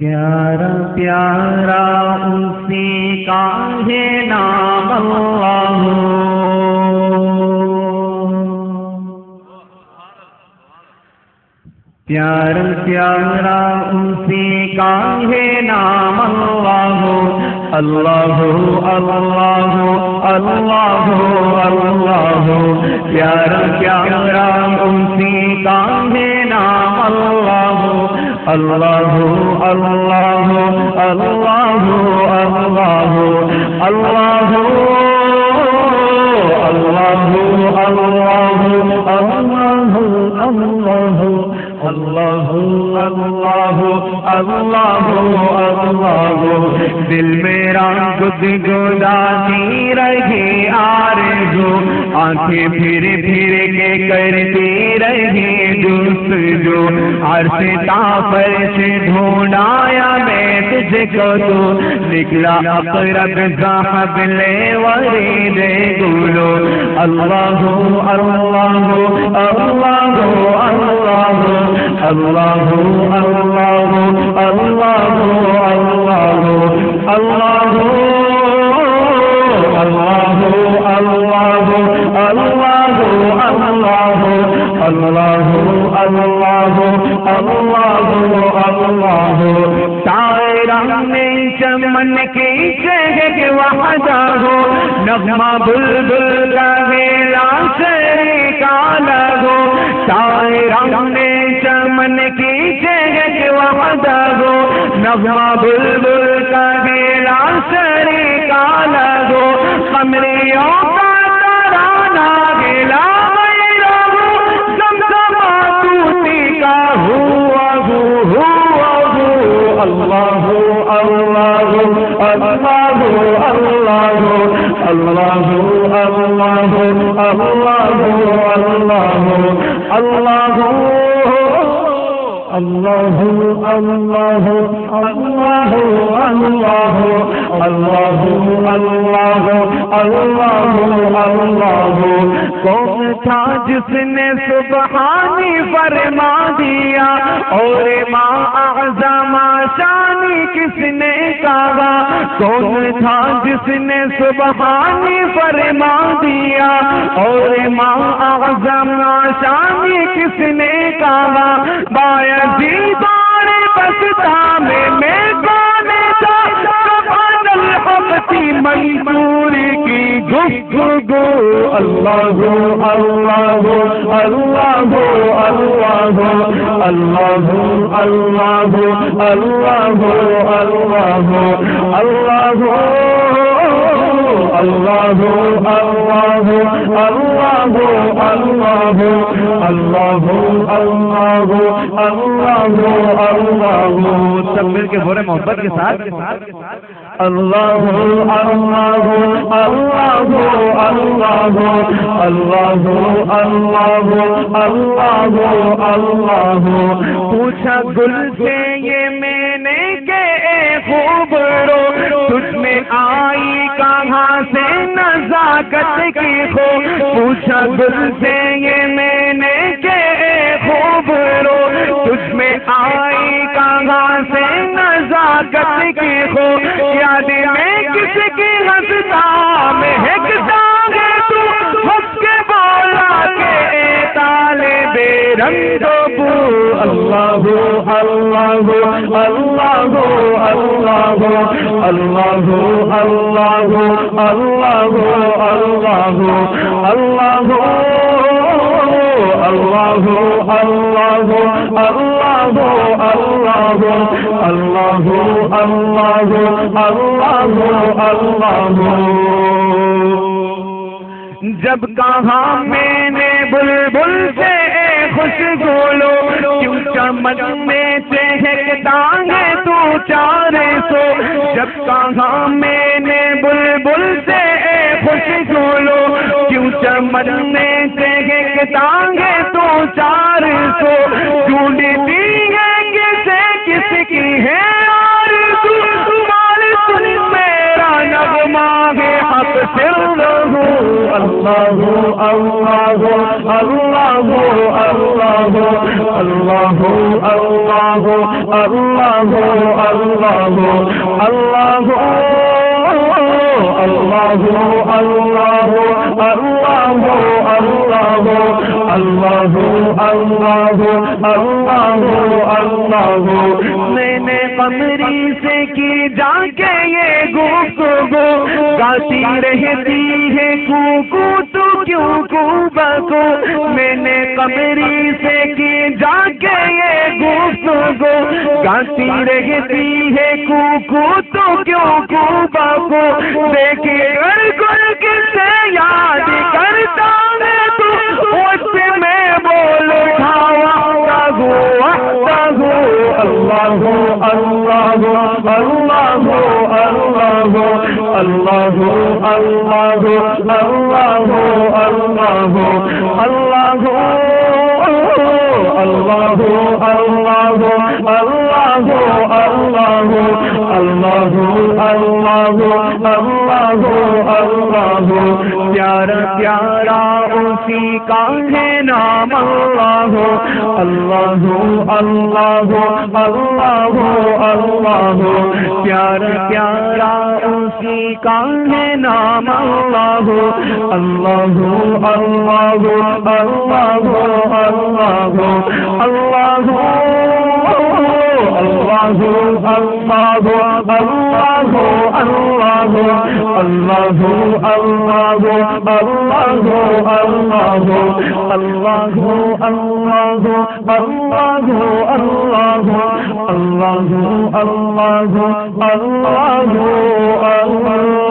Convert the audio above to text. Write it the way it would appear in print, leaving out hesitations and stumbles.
پیارا پیارا اسی کا ہے نام اللہ، پیارا پیارا اسی کا ہے نام اللہ، اللہ اللہ اللہ اللہ، پیارا پیارا اسی کا ہے نام اللہ، اللہ اللہ اللہ اللہ اللہ اللہ اللہ اللہ اللہ، دل میرا گدگداتی رہی آرزو، آنکھیں پھر پھر کے کرتی رہی جستجو، عرش تافر سے ڈھونڈایا میں تجھ کو تو، نکلا اقرب صاحب لے ورید گلو، اللہ اللہ اللہ اللہ اللہ اللہ اللہ اللہ اللہ میں چمن کی چہک وحدہ ہو، نغمہ بلبل کا ویلا شریکا لگو، شاعران میں چمن کی چہک وحدہ ہو، نغمہ بلبل کا ویلا شریکا لگو، قمریوں کا ترانہ گلا اللہ اللہ اللہ اللہ اللہ اللہ اللہ اللہ اللہ اللہ اللہ اللہ اللہ، کون تھا جس نے سبحانی فرما دیا، اور ماں اعظم شانی کس نے کہا، کون تھا جس نے سبحانی فرما دیا، اور ماں اعظم شانی کس نے کہا، بایزید بستا میں گانے تھا سبحان الحق کی منصوری کی گفتگو، اللہ اللہ اللہ اللہ اللہ اللہ اللہ اللہ اللہ سب مل کے بولے محبت کے ساتھ، اللہ اللہ اللہ اللہ اللہ اللہ اللہ، پوچھا گل سے یہ میں نے کہ اے خوب رو، تجھ میں آئی کہاں سے نزاکت کی خو، پوچھا گل سے یہ میں نے کہ اے خوب رو، تجھ میں آئی کہاں سے نزاکت کی خو، یاد میں کس کی ہنستا میں ہے کساں ہے تو، ہنس کے بولا کہ اے طالب رنگ بو، اللہ اللہ اللہ اللہ اللہ اللہ اللہ اللہ اللہ اللہ اللہ اللہ اللہ اللہ، جب کہا میں نے بلبل سے خوشبو لو، کیوں چمن میں چہکتا ہے تو چارے سو، جب کہا میں نے بلبل سے خوشبو لو، کیوں چمن میں چہکتا ہے تو چار سو، ڈھونڈتی ہے کسے کس کی ہے آرزو، مال سن میرا نغمہ ہے حق سر اللہ اللہ اللہ اللہ اللہ اللہ میں نے قمری سے کی جا کے یہ گفتگو گاتی رہتی ہے کو تو کیوں کو بکو میں نے قمری سے کی جا کے یہ گفتگو گاتی رہتی ہے کو تو کیوں کو بکو دیکھے گھر گل کسے یاد کرتا ہے تو اس سے میں بول اٹھاوا اللہ اللہ اللہ اللہ اللہ اللہ اللہ اللہ پیارا پیارا اسی کا ہے نام اللہ اللہ اللہ اللہ اللہ پیارا پیارا اسی کا ہے نام اللہ اللہ اللہ اللہ اللہ اللہ اللہ اللہ اللہ اللہ اللہ اللہ اللہ اللہ اللہ اللہ